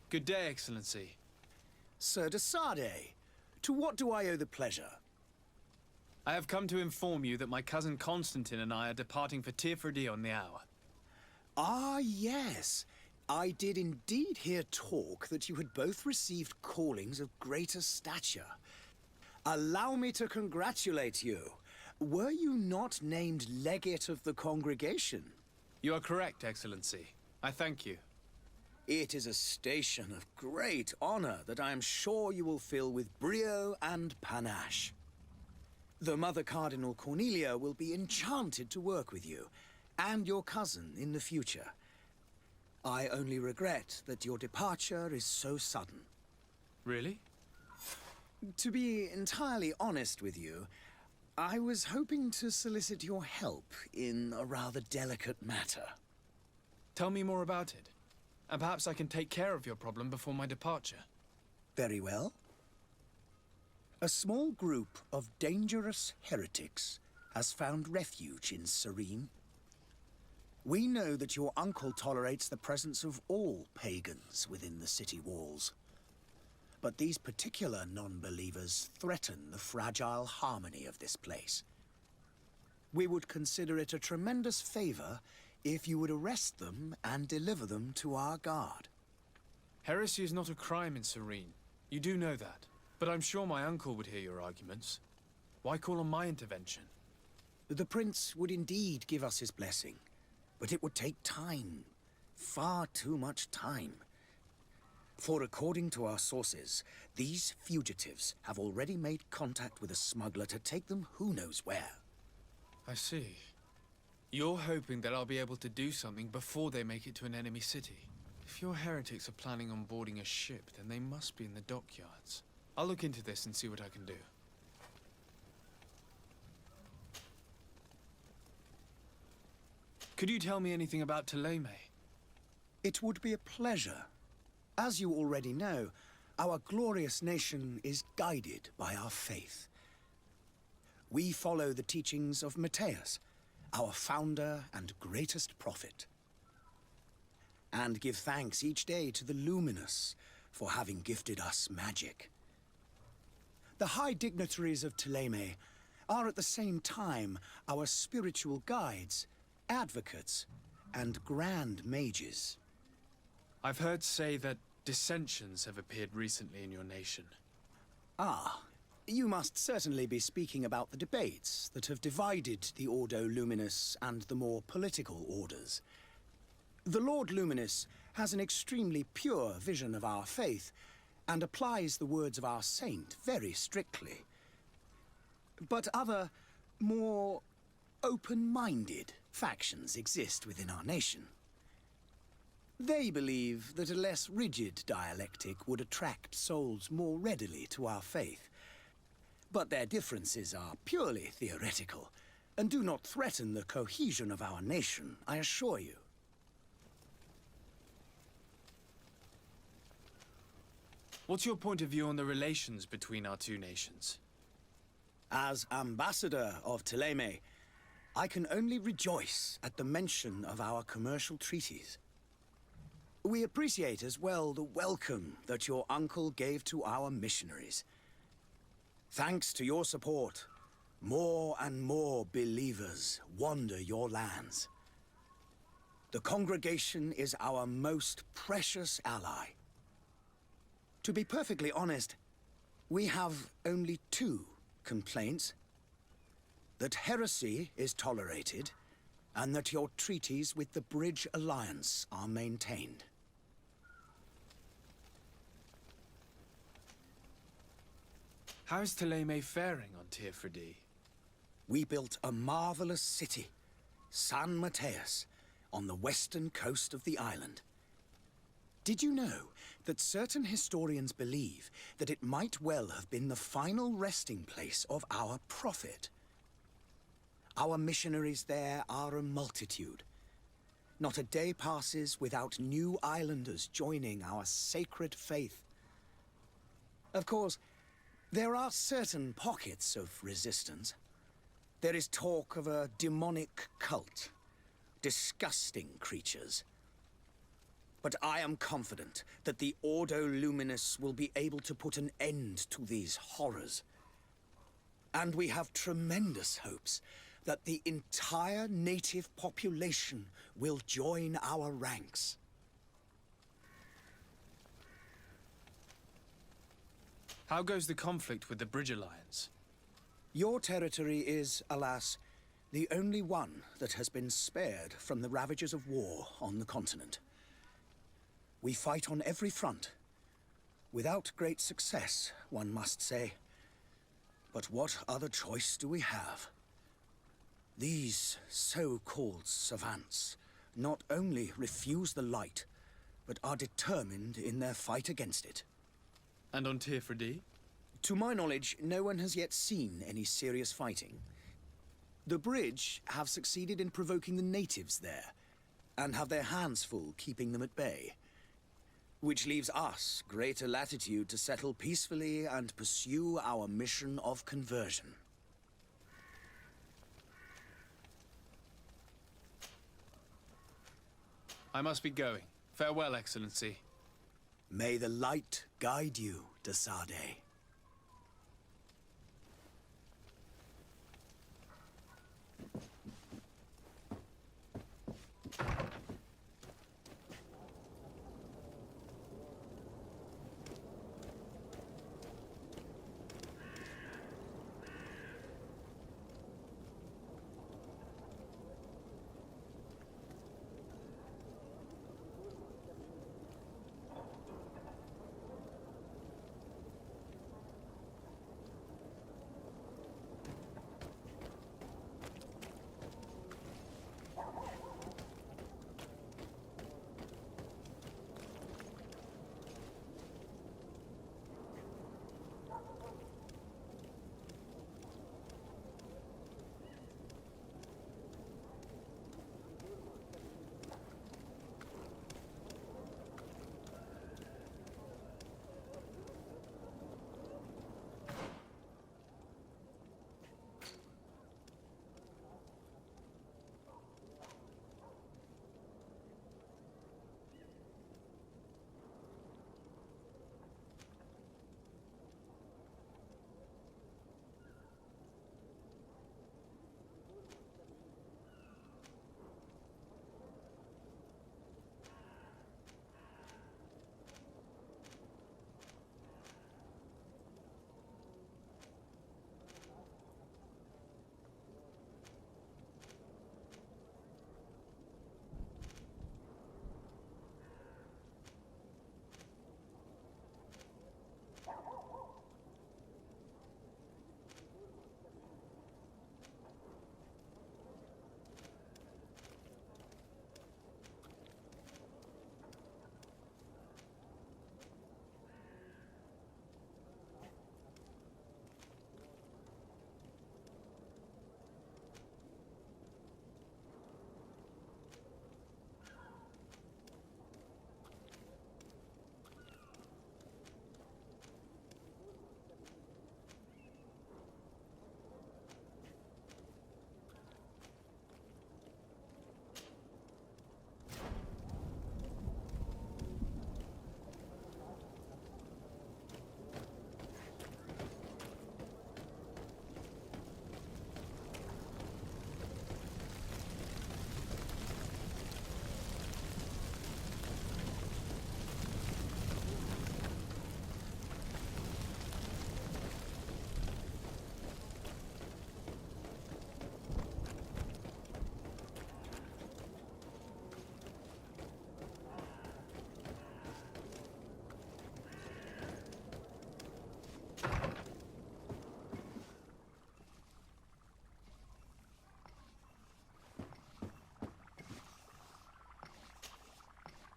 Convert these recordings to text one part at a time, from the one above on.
Good day, Excellency. Sir de Sade, to what do I owe the pleasure? I have come to inform you that my cousin Constantine and I are departing for Tirfredi on the hour. Ah, yes. I did indeed hear talk that you had both received callings of greater stature. Allow me to congratulate you. Were you not named legate of the congregation? You are correct, Excellency. I thank you. It is a station of great honor that I am sure you will fill with brio and panache. The Mother Cardinal Cornelia will be enchanted to work with you, and your cousin in the future. I only regret that your departure is so sudden. Really? To be entirely honest with you, I was hoping to solicit your help in a rather delicate matter. Tell me more about it, and perhaps I can take care of your problem before my departure. Very well. A small group of dangerous heretics has found refuge in Serene. We know that your uncle tolerates the presence of all pagans within the city walls. But these particular non-believers threaten the fragile harmony of this place. We would consider it a tremendous favor if you would arrest them and deliver them to our guard. Heresy is not a crime in Serene. You do know that. But I'm sure my uncle would hear your arguments. Why call on my intervention? The prince would indeed give us his blessing, but it would take time. Far too much time. For according to our sources, these fugitives have already made contact with a smuggler to take them who knows where. I see. You're hoping that I'll be able to do something before they make it to an enemy city. If your heretics are planning on boarding a ship, then they must be in the dockyards. I'll look into this and see what I can do. Could you tell me anything about Thélème? It would be a pleasure. As you already know, our glorious nation is guided by our faith. We follow the teachings of Matthias, our founder and greatest prophet, and give thanks each day to the Luminous for having gifted us magic. The high dignitaries of Thélème are at the same time our spiritual guides, advocates, and grand mages. I've heard say that dissensions have appeared recently in your nation. Ah, you must certainly be speaking about the debates that have divided the Ordo Luminous and the more political orders. The Lord Luminous has an extremely pure vision of our faith, and applies the words of our saint very strictly. But other, more open-minded factions exist within our nation. They believe that a less rigid dialectic would attract souls more readily to our faith. But their differences are purely theoretical, and do not threaten the cohesion of our nation, I assure you. What's your point of view on the relations between our two nations? As ambassador of Thélème, I can only rejoice at the mention of our commercial treaties. We appreciate as well the welcome that your uncle gave to our missionaries. Thanks to your support, more and more believers wander your lands. The congregation is our most precious ally. To be perfectly honest, we have only two complaints. That heresy is tolerated, and that your treaties with the Bridge Alliance are maintained. How is Thélème faring on Tirfredi? We built a marvelous city, San Matthias, on the western coast of the island. Did you know that certain historians believe that it might well have been the final resting place of our prophet? Our missionaries there are a multitude. Not a day passes without new islanders joining our sacred faith. Of course, there are certain pockets of resistance. There is talk of a demonic cult, disgusting creatures. But I am confident that the Ordo Luminous will be able to put an end to these horrors. And we have tremendous hopes that the entire native population will join our ranks. How goes the conflict with the Bridge Alliance? Your territory is, alas, the only one that has been spared from the ravages of war on the continent. We fight on every front, without great success, one must say. But what other choice do we have? These so-called savants not only refuse the light, but are determined in their fight against it. And on Tirfredi? To my knowledge, no one has yet seen any serious fighting. The Bridge have succeeded in provoking the natives there, and have their hands full keeping them at bay. Which leaves us greater latitude to settle peacefully and pursue our mission of conversion. I must be going. Farewell, Excellency. May the light guide you, de Sade.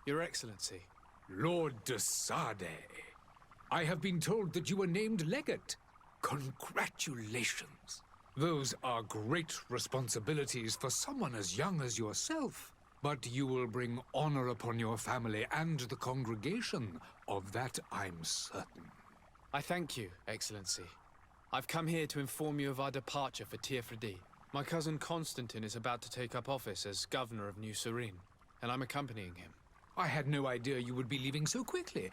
Your Excellency. Lord de Sade, I have been told that you were named legate. Congratulations. Those are great responsibilities for someone as young as yourself. But you will bring honor upon your family and the congregation. Of that, I'm certain. I thank you, Excellency. I've come here to inform you of our departure for Tirfredi. My cousin Constantine is about to take up office as governor of New Serene, and I'm accompanying him. I had no idea you would be leaving so quickly.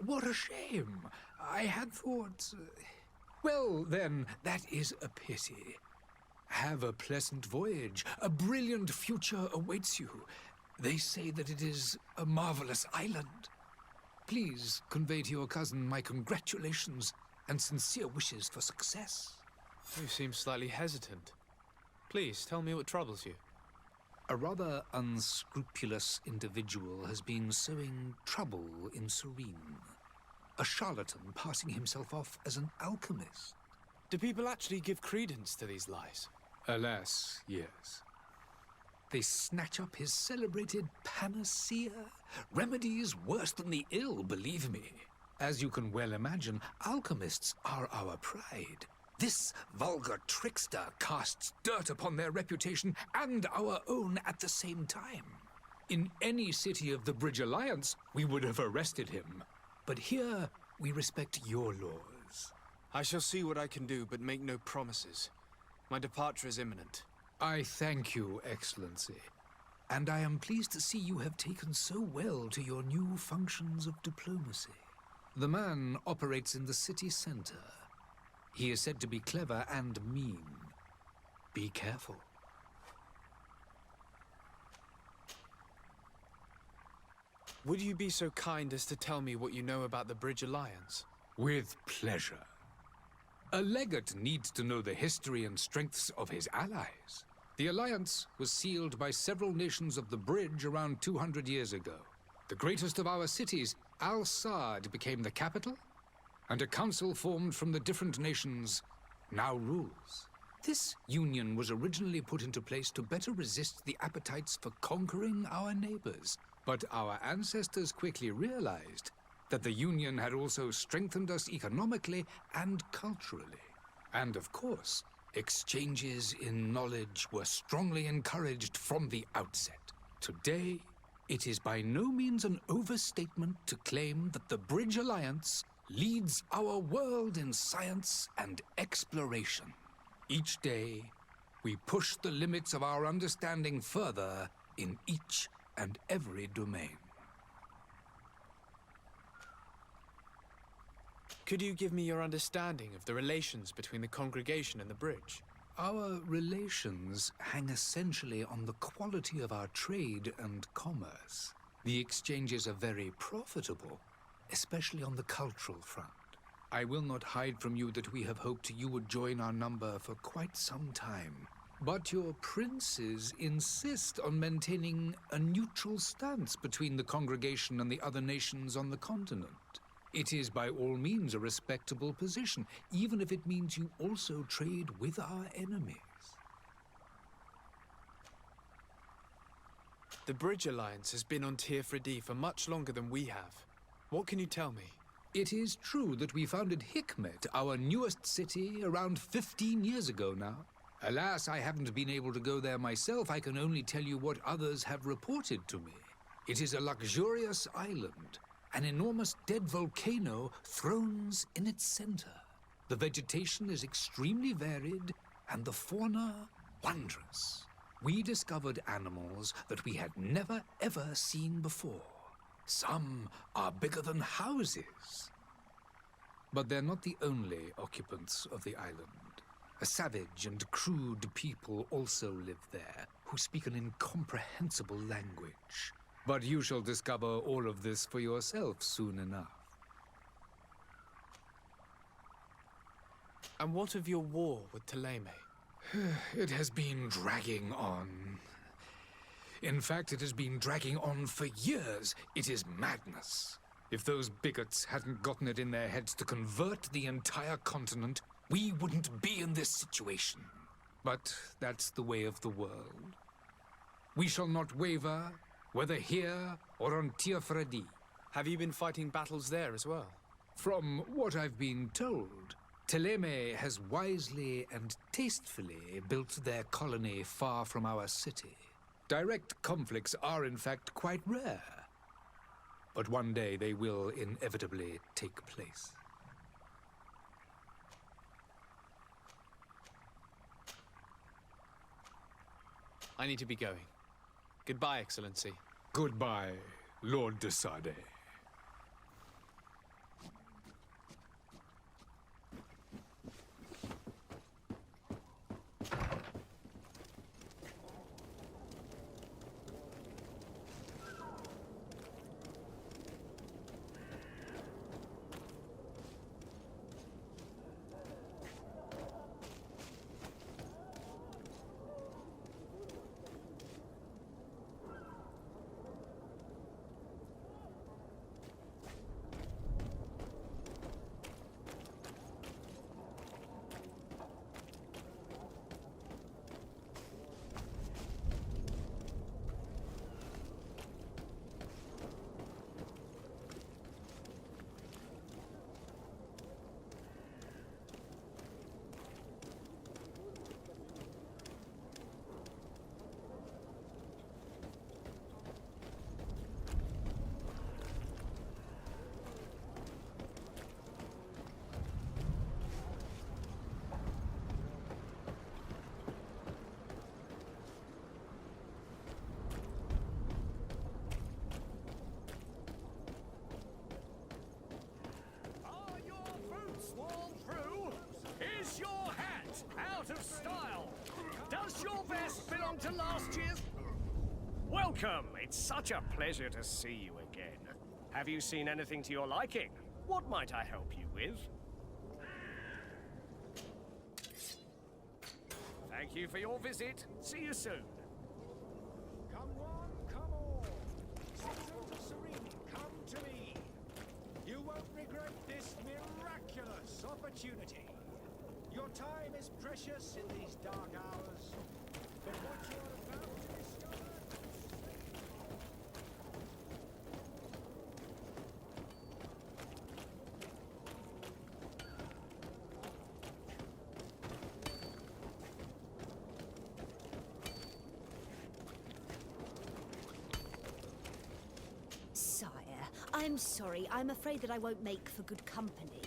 What a shame. I had thought... Well, then, that is a pity. Have a pleasant voyage. A brilliant future awaits you. They say that it is a marvelous island. Please convey to your cousin my congratulations and sincere wishes for success. You seem slightly hesitant. Please, tell me what troubles you. A rather unscrupulous individual has been sowing trouble in Serene. A charlatan passing himself off as an alchemist. Do people actually give credence to these lies? Alas, yes. They snatch up his celebrated panacea. Remedies worse than the ill, believe me. As you can well imagine, alchemists are our pride. This vulgar trickster casts dirt upon their reputation and our own at the same time. In any city of the Bridge Alliance, we would have arrested him. But here, we respect your laws. I shall see what I can do, but make no promises. My departure is imminent. I thank you, Excellency. And I am pleased to see you have taken so well to your new functions of diplomacy. The man operates in the city center. He is said to be clever and mean. Be careful. Would you be so kind as to tell me what you know about the Bridge Alliance? With pleasure. A legate needs to know the history and strengths of his allies. The alliance was sealed by several nations of the Bridge around 200 years ago. The greatest of our cities, Al-Saad, became the capital, and a council formed from the different nations now rules. This union was originally put into place to better resist the appetites for conquering our neighbors. But our ancestors quickly realized that the union had also strengthened us economically and culturally. And of course, exchanges in knowledge were strongly encouraged from the outset. Today, it is by no means an overstatement to claim that the Bridge Alliance leads our world in science and exploration. Each day, we push the limits of our understanding further in each and every domain. Could you give me your understanding of the relations between the congregation and the bridge? Our relations hang essentially on the quality of our trade and commerce. The exchanges are very profitable, especially on the cultural front. I will not hide from you that we have hoped you would join our number for quite some time. But your princes insist on maintaining a neutral stance between the congregation and the other nations on the continent. It is by all means a respectable position, even if it means you also trade with our enemies. The Bridge Alliance has been on Tirfredi for much longer than we have. What can you tell me? It is true that we founded Hikmet, our newest city, around 15 years ago now. Alas, I haven't been able to go there myself. I can only tell you what others have reported to me. It is a luxurious island. An enormous dead volcano thrones in its center. The vegetation is extremely varied, and the fauna wondrous. We discovered animals that we had never ever seen before. Some are bigger than houses. But they're not the only occupants of the island. A savage and crude people also live there, who speak an incomprehensible language. But you shall discover all of this for yourself soon enough. And what of your war with Thélème? It has been dragging on. In fact, it has been dragging on for years. It is madness. If those bigots hadn't gotten it in their heads to convert the entire continent, we wouldn't be in this situation. But that's the way of the world. We shall not waver, whether here or on Tirfredi. Have you been fighting battles there as well? From what I've been told, Thélème has wisely and tastefully built their colony far from our city. Direct conflicts are in fact quite rare. But one day they will inevitably take place. I need to be going. Goodbye, Excellency. Goodbye, Lord de Sade. Does your vest belong to last year's? Welcome! It's such a pleasure to see you again. Have you seen anything to your liking? What might I help you with? Thank you for your visit. See you soon. Come one, come all. Citizens of Serene, come to me. You won't regret this miraculous opportunity. Your time is precious in these dark hours, but what you are about to discover... Sire, I'm sorry. I'm afraid that I won't make for good company.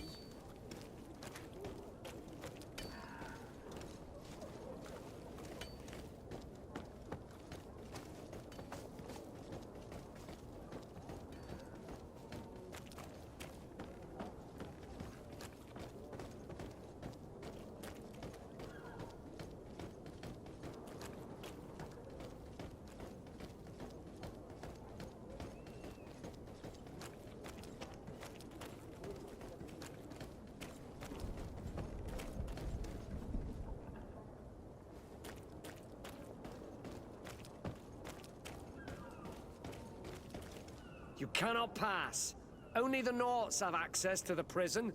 You cannot pass. Only the Norts have access to the prison.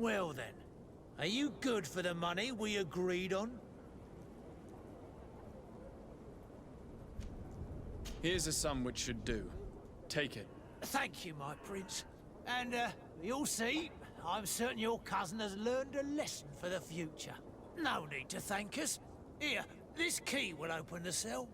Well then, are you good for the money we agreed on? Here's a sum which should do. Take it. Thank you, my prince. And, you'll see, I'm certain your cousin has learned a lesson for the future. No need to thank us. Here, this key will open the cell.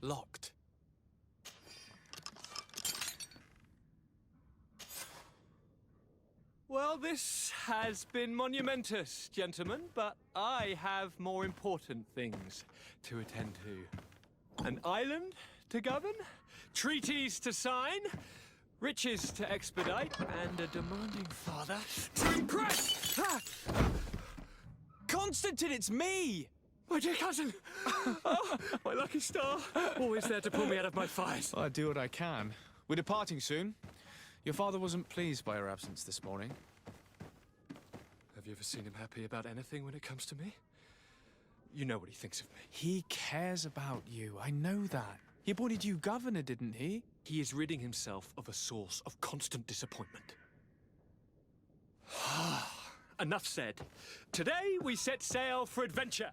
Locked. Well, this has been monumentous, gentlemen, but I have more important things to attend to. An island to govern, treaties to sign, riches to expedite, and a demanding father to impress! Ah! Constantine, it's me! My dear cousin! Oh, my lucky star! Always there to pull me out of my fight. I do what I can. We're departing soon. Your father wasn't pleased by your absence this morning. Have you ever seen him happy about anything when it comes to me? You know what he thinks of me. He cares about you, I know that. He appointed you governor, didn't he? He is ridding himself of a source of constant disappointment. Enough said. Today we set sail for adventure.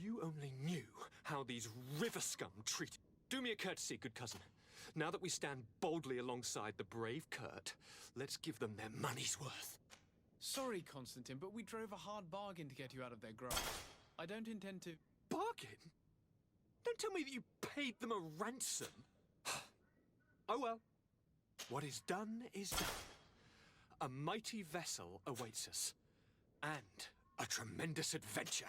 you only knew how these river scum treat... Do me a courtesy, good cousin. Now that we stand boldly alongside the brave Kurt, let's give them their money's worth. Sorry, Constantine, but we drove a hard bargain to get you out of their grasp. I don't intend to... Bargain? Don't tell me that you paid them a ransom. Oh well. What is done is done. A mighty vessel awaits us. And a tremendous adventure.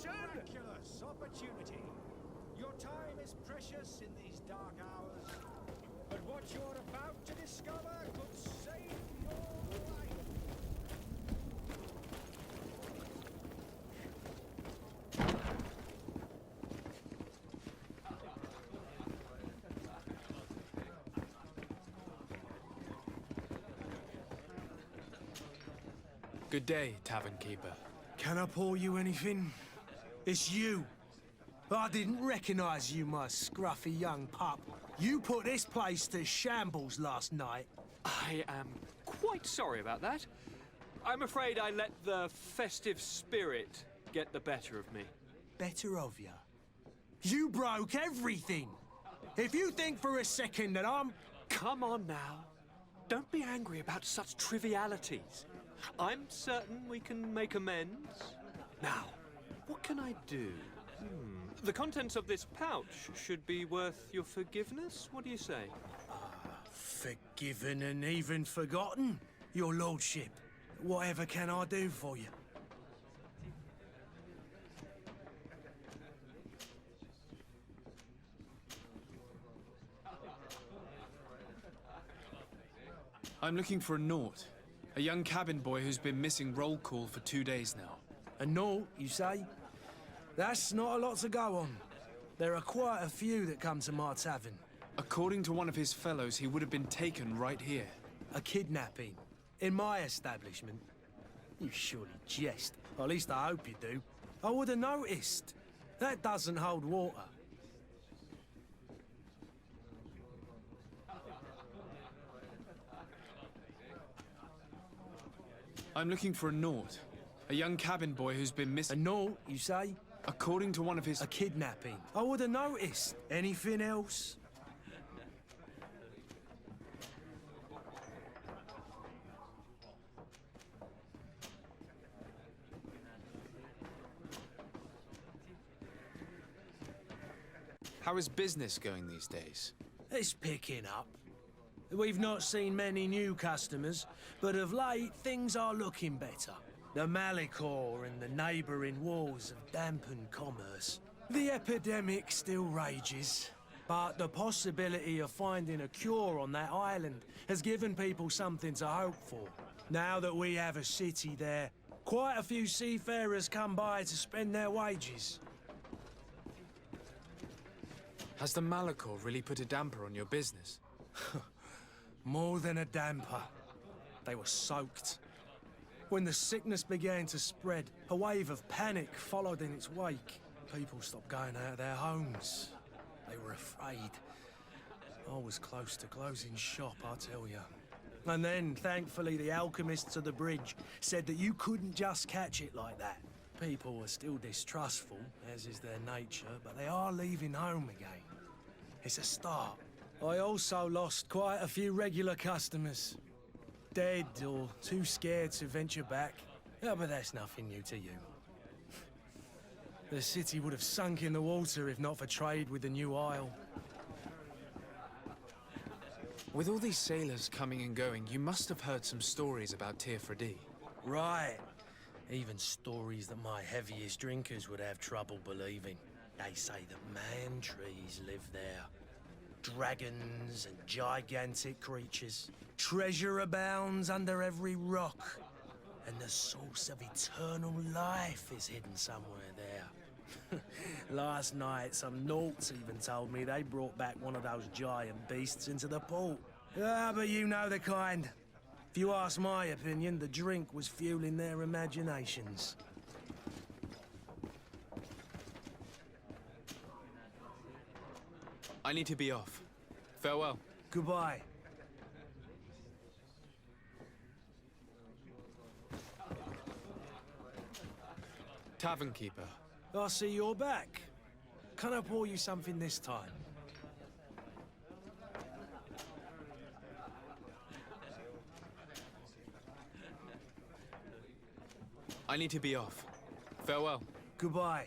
Miraculous opportunity. Your time is precious in these dark hours, but what you're about to discover could save your life. Good day, tavern keeper. Can I pour you anything? It's you. I didn't recognize you, my scruffy young pup. You put this place to shambles last night. I am quite sorry about that. I'm afraid I let the festive spirit get the better of me. Better of you. You broke everything. If you think for a second that I'm... Come on now. Don't be angry about such trivialities. I'm certain we can make amends. Now, what can I do? The contents of this pouch should be worth your forgiveness. What do you say? Forgiven and even forgotten, your lordship. Whatever can I do for you? I'm looking for a Naut. A young cabin boy who's been missing roll call for 2 days now. A Naut, you say? That's not a lot to go on. There are quite a few that come to my tavern. According to one of his fellows, he would have been taken right here. A kidnapping? In my establishment? You surely jest. Or at least I hope you do. I would have noticed. That doesn't hold water. I'm looking for a Naut. A young cabin boy who's been A missing. Naut, you say? According to one of his. A kidnapping? I would have noticed. Anything else? How is business going these days? It's picking up. We've not seen many new customers, but of late things are looking better. The Malicor and the neighbouring wars have dampened commerce. The epidemic still rages, but the possibility of finding a cure on that island has given people something to hope for. Now that we have a city there, quite a few seafarers come by to spend their wages. Has the Malicor really put a damper on your business? More than a damper. They were soaked. When the sickness began to spread, a wave of panic followed in its wake. People stopped going out of their homes. They were afraid. I was close to closing shop, I tell you. And then, thankfully, the alchemists of the bridge said that you couldn't just catch it like that. People were still distrustful, as is their nature, but they are leaving home again. It's a start. I also lost quite a few regular customers. Dead or too scared to venture back. Yeah, but that's nothing new to you. The city would have sunk in the water if not for trade with the new isle. With all these sailors coming and going, you must have heard some stories about Teofredi. Right. Even stories that my heaviest drinkers would have trouble believing. They say that man-trees live there. Dragons and gigantic creatures. Treasure abounds under every rock. And the source of eternal life is hidden somewhere there. Last night, some Nauts even told me they brought back one of those giant beasts into the port. Ah, but you know the kind. If you ask my opinion, the drink was fueling their imaginations. I need to be off. Farewell. Goodbye. Tavern keeper. I see you're back. Can I pour you something this time? I need to be off. Farewell. Goodbye.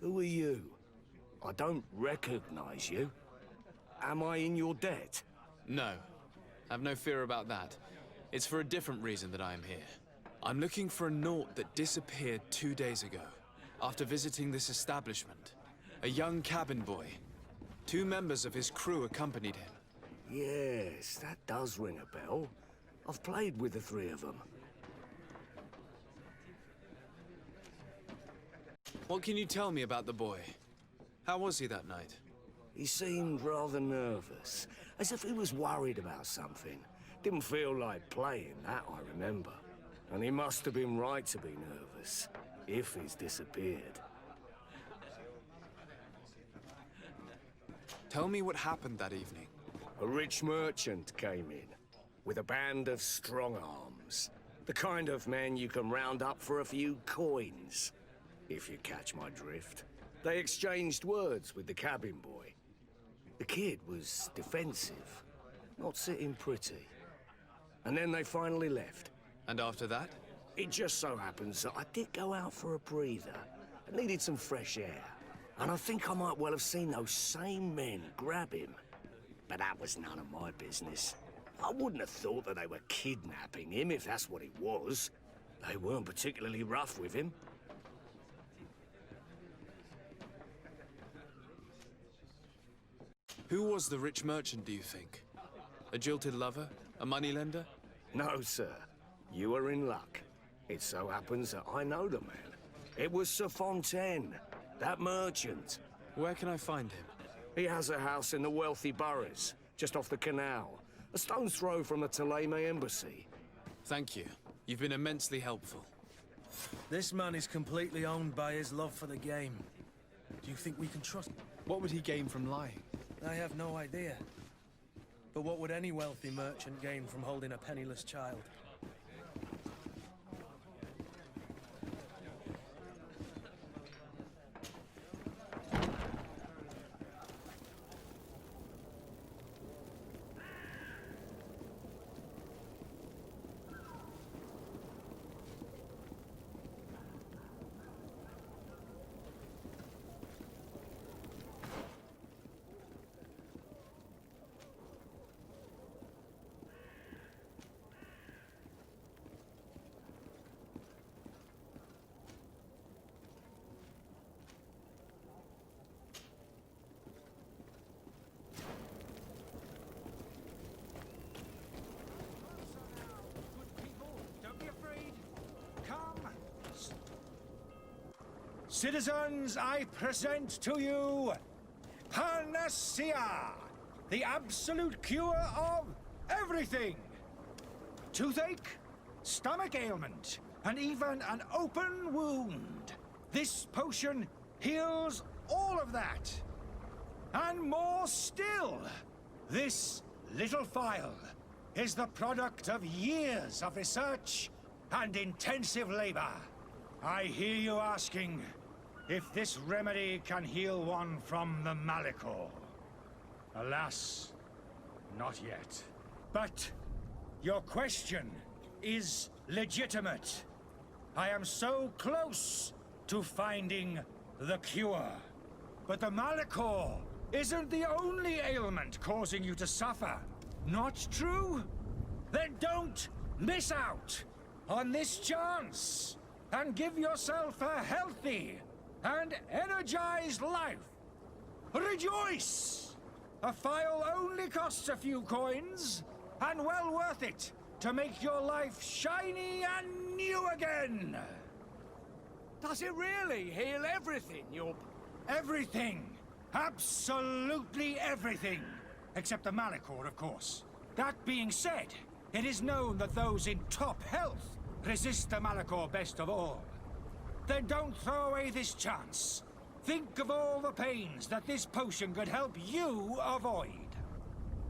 Who are you? I don't recognize you. Am I in your debt? No. Have no fear about that. It's for a different reason that I am here. I'm looking for a Naut that disappeared 2 days ago, after visiting this establishment. A young cabin boy. 2 members of his crew accompanied him. Yes, that does ring a bell. I've played with the 3 of them. What can you tell me about the boy? How was he that night? He seemed rather nervous, as if he was worried about something. Didn't feel like playing, that I remember. And he must have been right to be nervous, if he's disappeared. Tell me what happened that evening. A rich merchant came in, with a band of strong arms. The kind of men you can round up for a few coins, if you catch my drift. They exchanged words with the cabin boy. The kid was defensive, not sitting pretty. And then they finally left. And after that? It just so happens that I did go out for a breather. I needed some fresh air. And I think I might well have seen those same men grab him. But that was none of my business. I wouldn't have thought that they were kidnapping him, if that's what it was. They weren't particularly rough with him. Who was the rich merchant, do you think? A jilted lover? A moneylender? No, sir. You are in luck. It so happens that I know the man. It was Sir Fontaine, that merchant. Where can I find him? He has a house in the wealthy boroughs, just off the canal. A stone's throw from the Thélème embassy. Thank you. You've been immensely helpful. This man is completely owned by his love for the game. Do you think we can trust him? What would he gain from lying? I have no idea. But what would any wealthy merchant gain from holding a penniless child? Citizens, I present to you Panacea, the absolute cure of everything. Toothache, stomach ailment, and even an open wound. This potion heals all of that. And more still, this little phial is the product of years of research and intensive labor. I hear you asking if this remedy can heal one from the Malachor. Alas, not yet. But your question is legitimate. I am so close to finding the cure. But the Malachor isn't the only ailment causing you to suffer. Not true? Then don't miss out on this chance and give yourself a healthy and energized life. Rejoice! A phial only costs a few coins, and well worth it to make your life shiny and new again. Does it really heal everything, Everything. Absolutely everything. Except the Malachor, of course. That being said, it is known that those in top health resist the Malachor best of all. Then don't throw away this chance. Think of all the pains that this potion could help you avoid.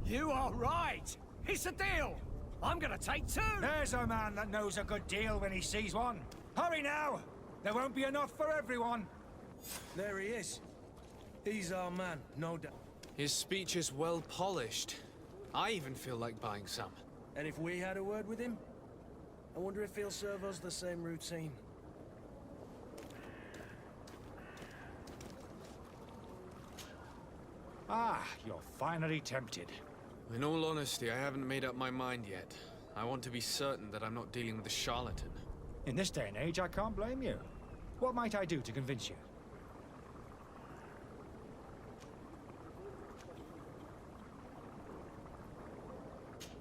You are right. It's a deal. I'm gonna take two. There's a man that knows a good deal when he sees one. Hurry now. There won't be enough for everyone. There he is. He's our man, no doubt. His speech is well polished. I even feel like buying some. And if we had a word with him, I wonder if he'll serve us the same routine. Ah, you're finally tempted. In all honesty, I haven't made up my mind yet. I want to be certain that I'm not dealing with a charlatan. In this day and age, I can't blame you. What might I do to convince you?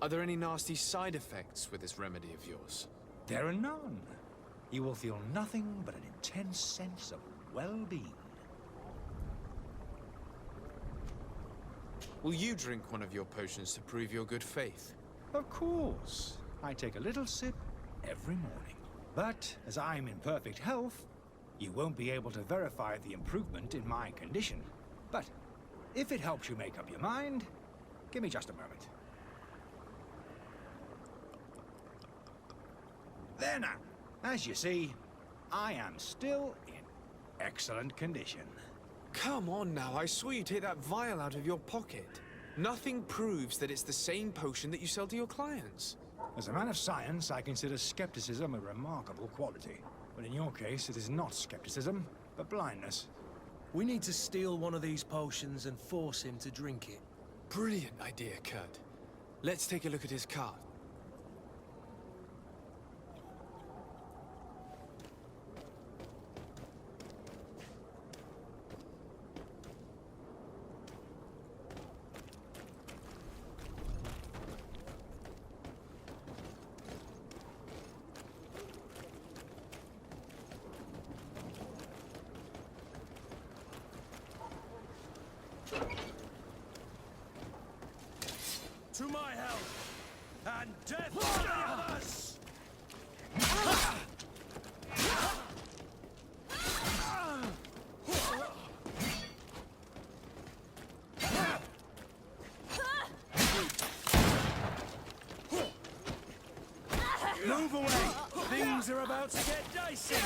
Are there any nasty side effects with this remedy of yours? There are none. You will feel nothing but an intense sense of well-being. Will you drink one of your potions to prove your good faith? Of course. I take a little sip every morning. But as I'm in perfect health, you won't be able to verify the improvement in my condition. But if it helps you make up your mind, give me just a moment. There now. As you see, I am still in excellent condition. Come on now, I saw you take that vial out of your pocket. Nothing proves that it's the same potion that you sell to your clients. As a man of science, I consider skepticism a remarkable quality. But in your case, it is not skepticism, but blindness. We need to steal one of these potions and force him to drink it. Brilliant idea, Kurt. Let's take a look at his cart. To my help, and death to the others! Move away! Things are about to get dicey!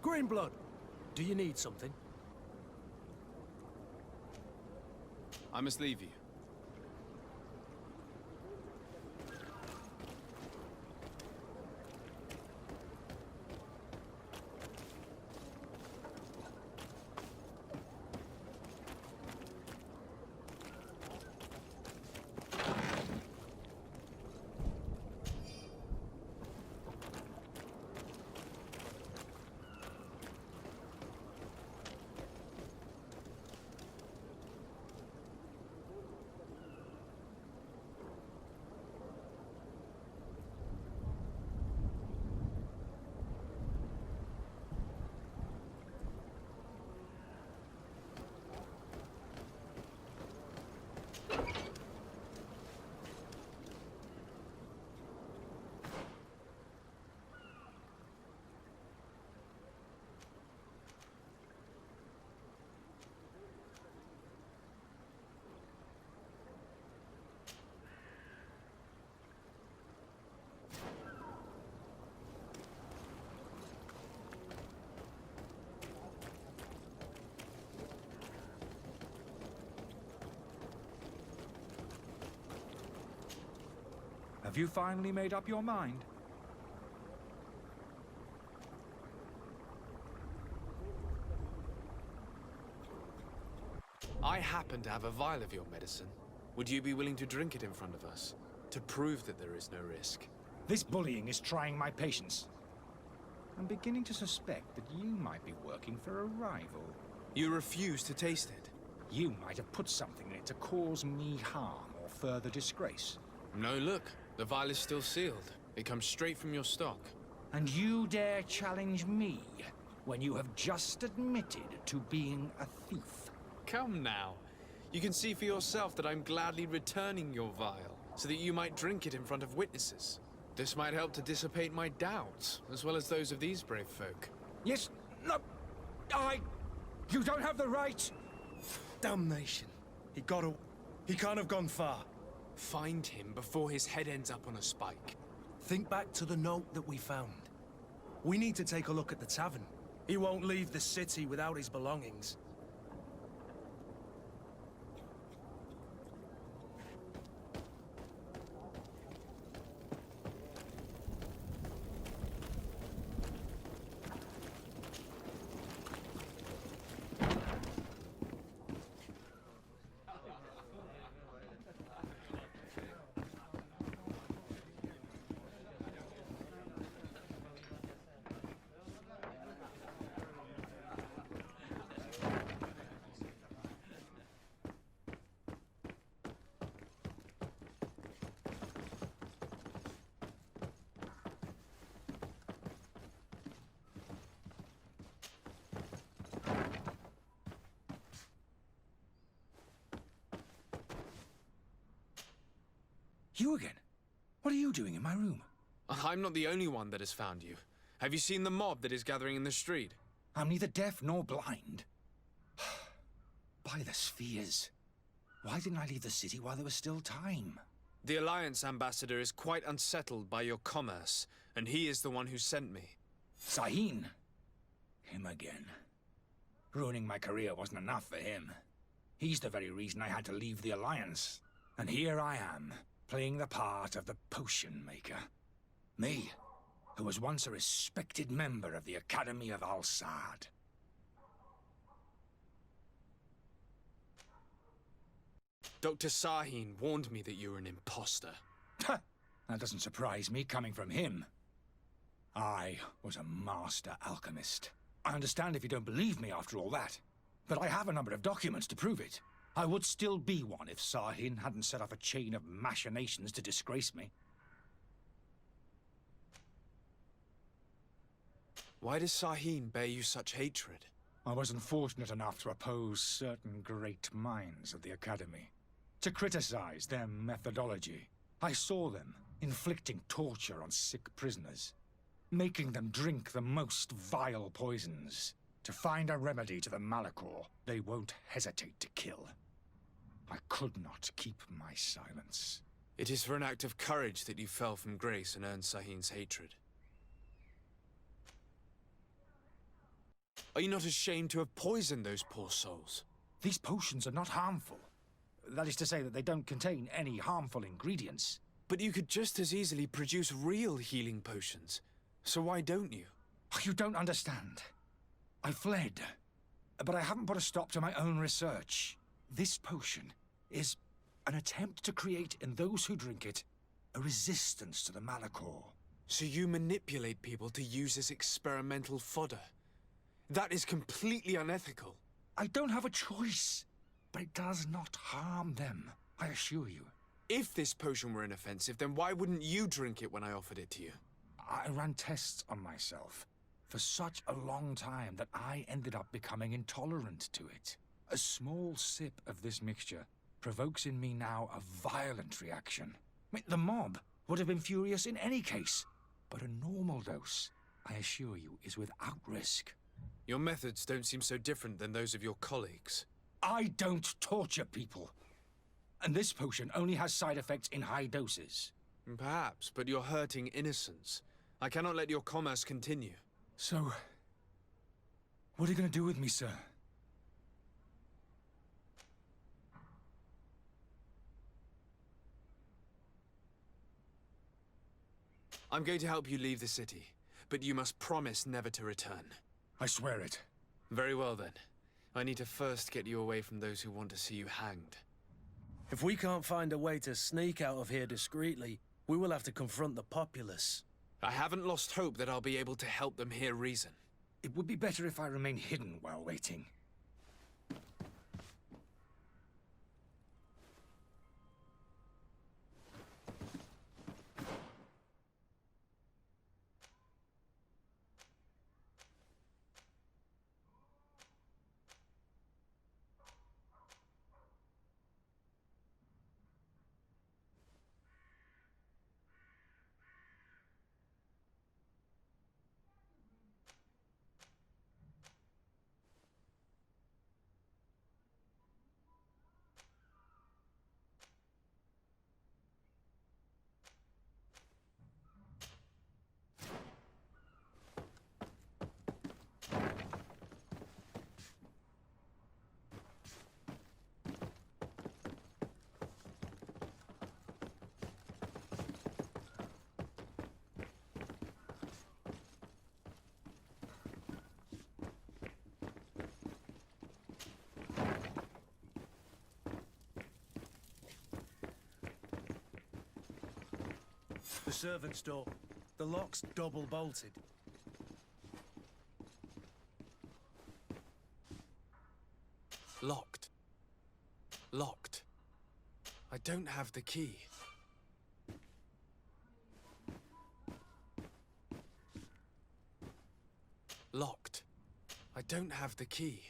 Greenblood, do you need something? I must leave you. Have you finally made up your mind? I happen to have a vial of your medicine. Would you be willing to drink it in front of us? To prove that there is no risk? This bullying is trying my patience. I'm beginning to suspect that you might be working for a rival. You refuse to taste it? You might have put something in it to cause me harm or further disgrace. No, look. The vial is still sealed. It comes straight from your stock. And you dare challenge me when you have just admitted to being a thief? Come now. You can see for yourself that I'm gladly returning your vial, so that you might drink it in front of witnesses. This might help to dissipate my doubts, as well as those of these brave folk. Yes, no, you don't have the right. Damnation. He can't have gone far. Find him before his head ends up on a spike. Think back to the note that we found. We need to take a look at the tavern. He won't leave the city without his belongings. You again? What are you doing in my room? I'm not the only one that has found you. Have you seen the mob that is gathering in the street? I'm neither deaf nor blind. By the spheres. Why didn't I leave the city while there was still time? The Alliance ambassador is quite unsettled by your commerce, and he is the one who sent me. Sahin. Him again. Ruining my career wasn't enough for him. He's the very reason I had to leave the Alliance. And here I am, playing the part of the potion maker. Me, who was once a respected member of the Academy of Al-Saad. Dr. Sahin warned me that you were an imposter. That doesn't surprise me, coming from him. I was a master alchemist. I understand if you don't believe me after all that, but I have a number of documents to prove it. I would still be one if Sahin hadn't set off a chain of machinations to disgrace me. Why does Sahin bear you such hatred? I wasn't fortunate enough to oppose certain great minds of the Academy, to criticize their methodology. I saw them inflicting torture on sick prisoners, making them drink the most vile poisons. To find a remedy to the Malachor, they won't hesitate to kill. I could not keep my silence. It is for an act of courage that you fell from grace and earned Sahin's hatred. Are you not ashamed to have poisoned those poor souls? These potions are not harmful. That is to say that they don't contain any harmful ingredients. But you could just as easily produce real healing potions. So why don't you? Oh, you don't understand. I fled, but I haven't put a stop to my own research. This potion is an attempt to create in those who drink it a resistance to the Malachor. So you manipulate people to use as experimental fodder? That is completely unethical. I don't have a choice, but it does not harm them, I assure you. If this potion were inoffensive, then why wouldn't you drink it when I offered it to you? I ran tests on myself for such a long time that I ended up becoming intolerant to it. A small sip of this mixture provokes in me now a violent reaction. I mean, the mob would have been furious in any case, but a normal dose, I assure you, is without risk. Your methods don't seem so different than those of your colleagues. I don't torture people. And this potion only has side effects in high doses. Perhaps, but you're hurting innocents. I cannot let your commerce continue. So, what are you going to do with me, sir? I'm going to help you leave the city, but you must promise never to return. I swear it. Very well, then. I need to first get you away from those who want to see you hanged. If we can't find a way to sneak out of here discreetly, we will have to confront the populace. I haven't lost hope that I'll be able to help them hear reason. It would be better if I remain hidden while waiting. The servant's door. The lock's double bolted. Locked. Locked. I don't have the key. Locked. I don't have the key.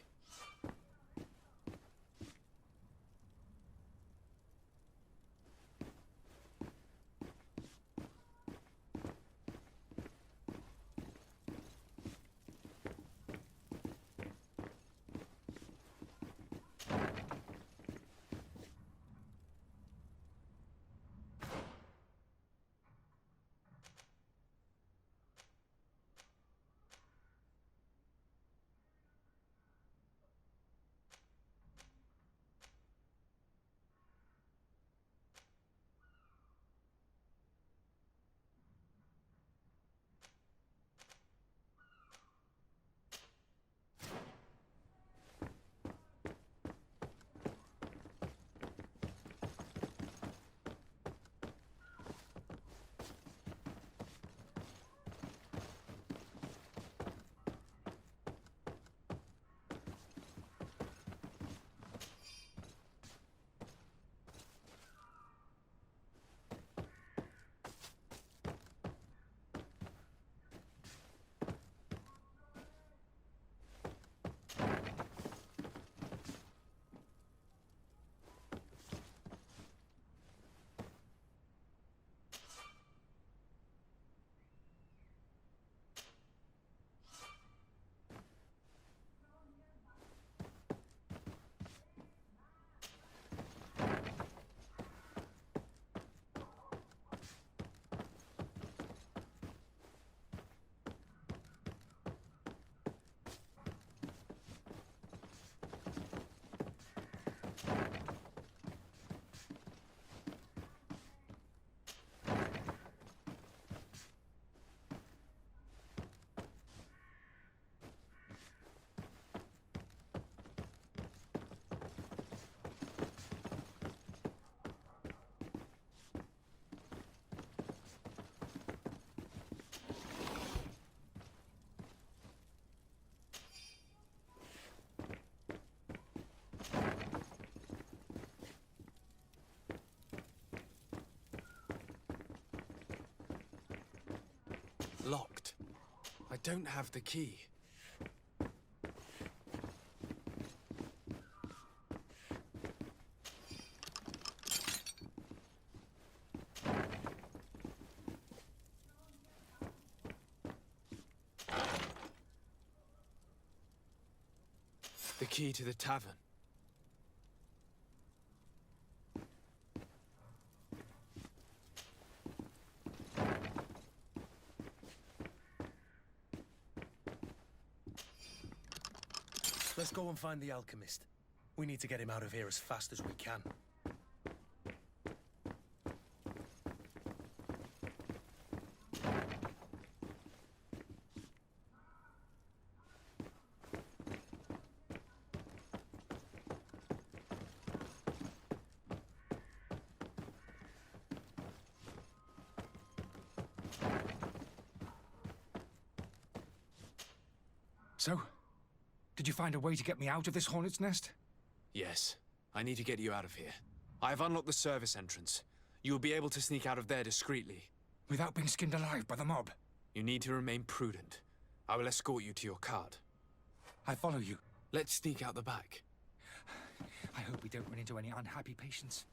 Locked. I don't have the key. The key to the tavern. Let's go and find the alchemist. We need to get him out of here as fast as we can. So, did you find a way to get me out of this hornet's nest? Yes. I need to get you out of here. I have unlocked the service entrance. You will be able to sneak out of there discreetly. Without being skinned alive by the mob? You need to remain prudent. I will escort you to your cart. I follow you. Let's sneak out the back. I hope we don't run into any unhappy patients.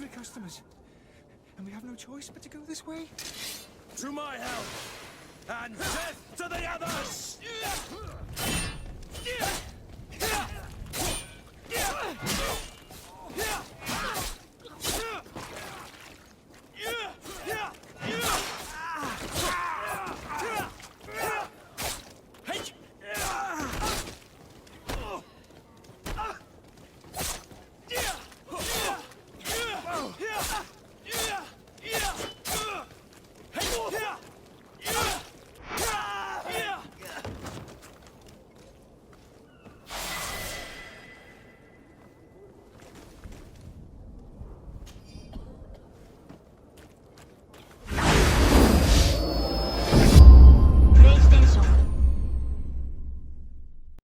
hungry customers. And we have no choice but to go this way. To my health! And death to the others!